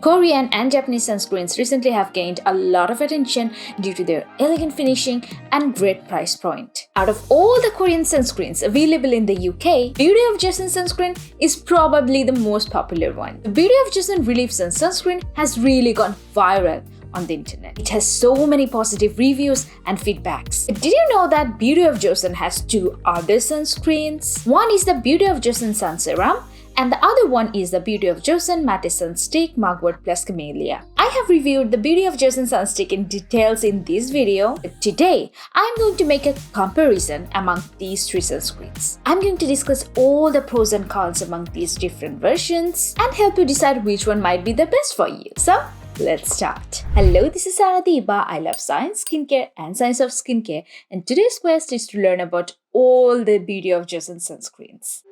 Korean and Japanese sunscreens recently have gained a lot of attention due to their elegant finishing and great price point. Out of all the Korean sunscreens available in the UK, Beauty of Joseon Sunscreen is probably the most popular one. The Beauty of Joseon Relief Sun Sunscreen has really gone viral on the internet. It has so many positive reviews and feedbacks. But did you know that Beauty of Joseon has two other sunscreens? One is the Beauty of Joseon Sun Serum, and the other one is the Beauty of Joseon Matte Sunstick Mugwort Camelia. I have reviewed the Beauty of Joseon Sunstick in details in this video, but today I am going to make a comparison among these three sunscreens. I am going to discuss all the pros and cons among these different versions and help you decide which one might be the best for you. So, let's start. Hello, this is Diba. I love science, skincare and science of skincare, and today's quest is to learn about all the Beauty of Joseon sunscreens.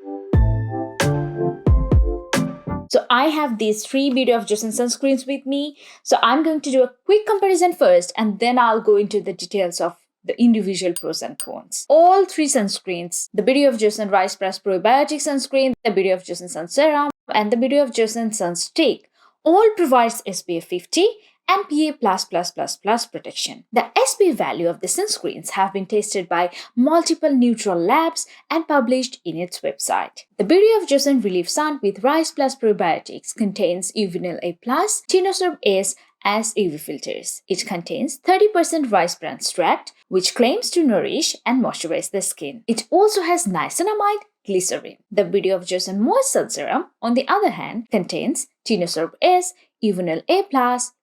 So I have these three Beauty of Joseon sunscreens with me. So I'm going to do a quick comparison first, and then I'll go into the details of the individual pros and cons. All three sunscreens, the Beauty of Joseon Rice Plus Probiotic Sunscreen, the Beauty of Joseon Sun Serum, and the Beauty of Joseon Sunstick, all provides SPF 50 and PA++++ protection. The SPF value of the sunscreens have been tested by multiple neutral labs and published in its website. The Beauty of Joseon Relief Sun with Rice Plus Probiotics contains Uvinil A+, Tinosorb S as UV filters. It contains 30% rice bran extract, which claims to nourish and moisturize the skin. It also has niacinamide glycerin. The Beauty of Joseon Moist Sun Serum, on the other hand, contains Tinosorb S, Uvinil A+,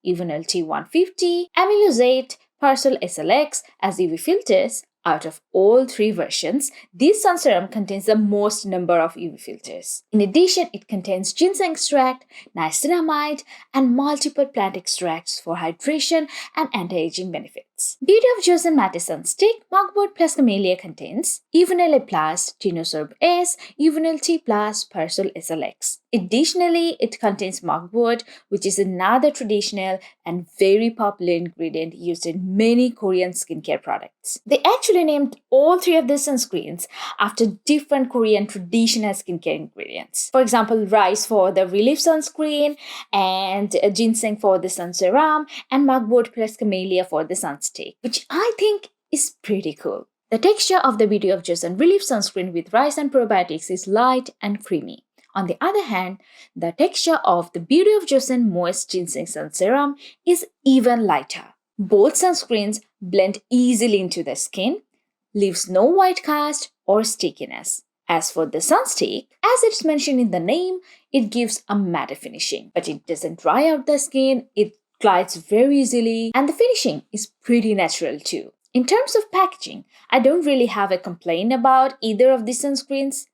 Uvinil T150, Amylosate, Persol SLX as UV filters. Out of all three versions, this sun serum contains the most number of UV filters. In addition, it contains ginseng extract, niacinamide, and multiple plant extracts for hydration and anti-aging benefits. Beauty of Joseon Matte Sunstick Mugwort Camelia contains Uvinil A+, Tinosorb S, Uvinil T+, Persol SLX. Additionally, it contains mugwort, which is another traditional and very popular ingredient used in many Korean skincare products. They actually named all three of the sunscreens after different Korean traditional skincare ingredients. For example, rice for the Relief Sunscreen, and ginseng for the sun serum, and mugwort camellia for the sunstick, which I think is pretty cool. The texture of the Beauty of Joseon Relief Sunscreen with rice and probiotics is light and creamy. On the other hand, the texture of the Beauty of Joseon Moist Ginseng Sun Serum is even lighter. Both sunscreens blend easily into the skin, leaves no white cast or stickiness. As for the sunstick, as it's mentioned in the name, it gives a matte finishing, but it doesn't dry out the skin, it glides very easily, and the finishing is pretty natural too. In terms of packaging, I don't really have a complaint about either of these sunscreens.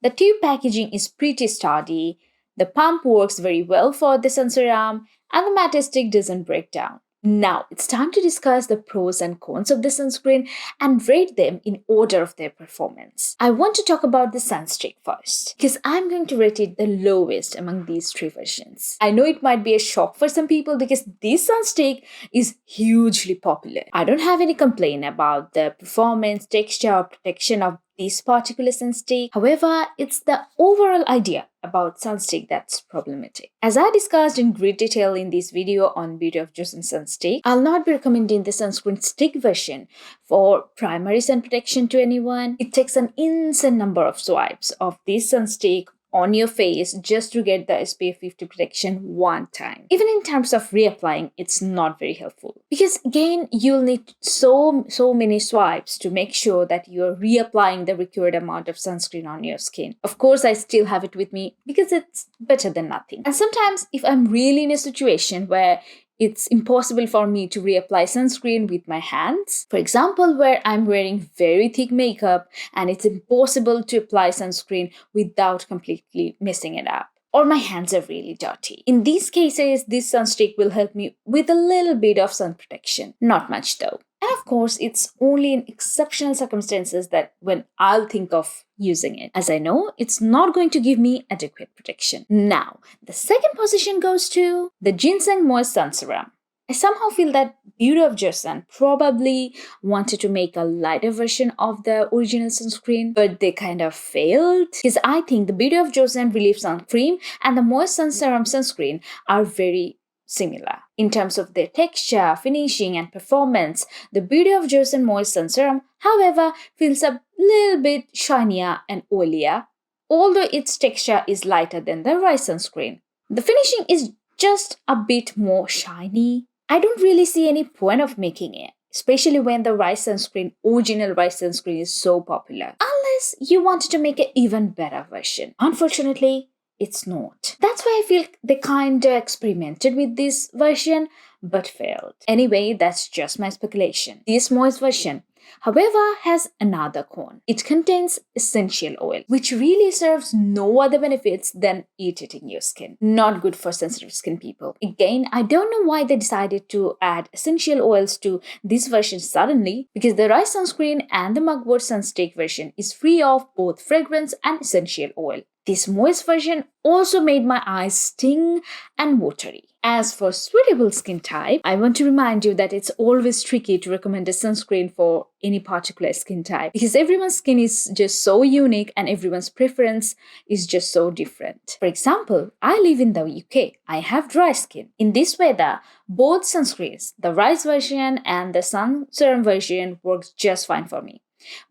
The tube packaging is pretty sturdy, the pump works very well for the sun serum, and the matte stick doesn't break down. Now, it's time to discuss the pros and cons of the sunscreen and rate them in order of their performance. I want to talk about the sunstick first, because I'm going to rate it the lowest among these three versions. I know it might be a shock for some people because this sunstick is hugely popular. I don't have any complaint about the performance, texture, or protection of this particular sunstick. However, it's the overall idea about sunstick that's problematic. As I discussed in great detail in this video on Beauty of Joseon Sunstick, I'll not be recommending the sunscreen stick version for primary sun protection to anyone. It takes an insane number of swipes of this sunstick on your face just to get the SPF 50 protection one time. Even in terms of reapplying, it's not very helpful. Because again, you'll need so many swipes to make sure that you're reapplying the required amount of sunscreen on your skin. Of course, I still have it with me because it's better than nothing. And sometimes if I'm really in a situation where it's impossible for me to reapply sunscreen with my hands. For example, where I'm wearing very thick makeup and it's impossible to apply sunscreen without completely messing it up. Or my hands are really dirty. In these cases, this sunstick will help me with a little bit of sun protection. Not much though. And of course, it's only in exceptional circumstances that when I'll think of using it, as I know it's not going to give me adequate protection. Now, the second position goes to the Ginseng Moist Sun Serum. I somehow feel that Beauty of Joseon probably wanted to make a lighter version of the original sunscreen, but they kind of failed. Because I think the Beauty of Joseon Relief Sun Cream and the Moist Sun Serum Sunscreen are very similar. In terms of their texture, finishing, and performance, the Beauty of Joseon Moist Sun Serum, however, feels a little bit shinier and oilier, although its texture is lighter than the rice sunscreen. The finishing is just a bit more shiny. I don't really see any point of making it, especially when the original rice sunscreen is so popular. Unless you wanted to make an even better version. Unfortunately, it's not. That's why I feel they kinda experimented with this version but failed. Anyway, that's just my speculation. This moist version, however, has another con. It contains essential oil, which really serves no other benefits than irritating your skin. Not good for sensitive skin people. Again, I don't know why they decided to add essential oils to this version suddenly, because the rice sunscreen and the Mugwort Sunstick version is free of both fragrance and essential oil. This moist version also made my eyes sting and watery. As for suitable skin type, I want to remind you that it's always tricky to recommend a sunscreen for any particular skin type because everyone's skin is just so unique and everyone's preference is just so different. For example, I live in the UK. I have dry skin. In this weather, both sunscreens, the rice version and the sun serum version, works just fine for me.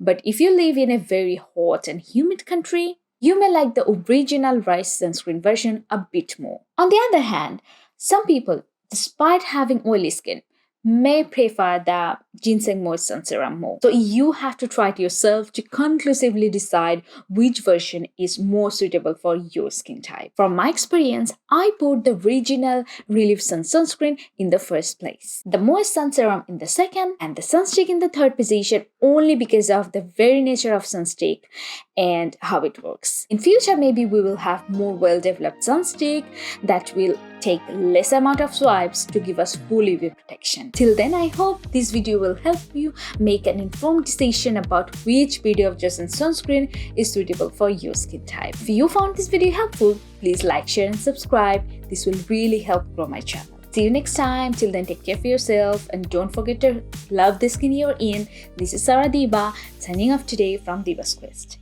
But if you live in a very hot and humid country, you may like the original rice sunscreen version a bit more. On the other hand, some people, despite having oily skin, may prefer the Ginseng Moist Sun Serum more. So you have to try it yourself to conclusively decide which version is more suitable for your skin type. From my experience, I put the original Relief Sun Sunscreen in the first place, the Moist Sun Serum in the second, and the Sunstick in the third position only because of the very nature of Sunstick and how it works. In future, maybe we will have more well-developed Sunstick that will take less amount of swipes to give us full UV protection. Till then, I hope this video will help you make an informed decision about which Beauty of Joseon sunscreen is suitable for your skin type. If you found this video helpful, please like, share and subscribe. This will really help grow my channel. See you next time. Till then, take care of yourself and don't forget to love the skin you're in. This is Dibas signing off today from Dibas Quest.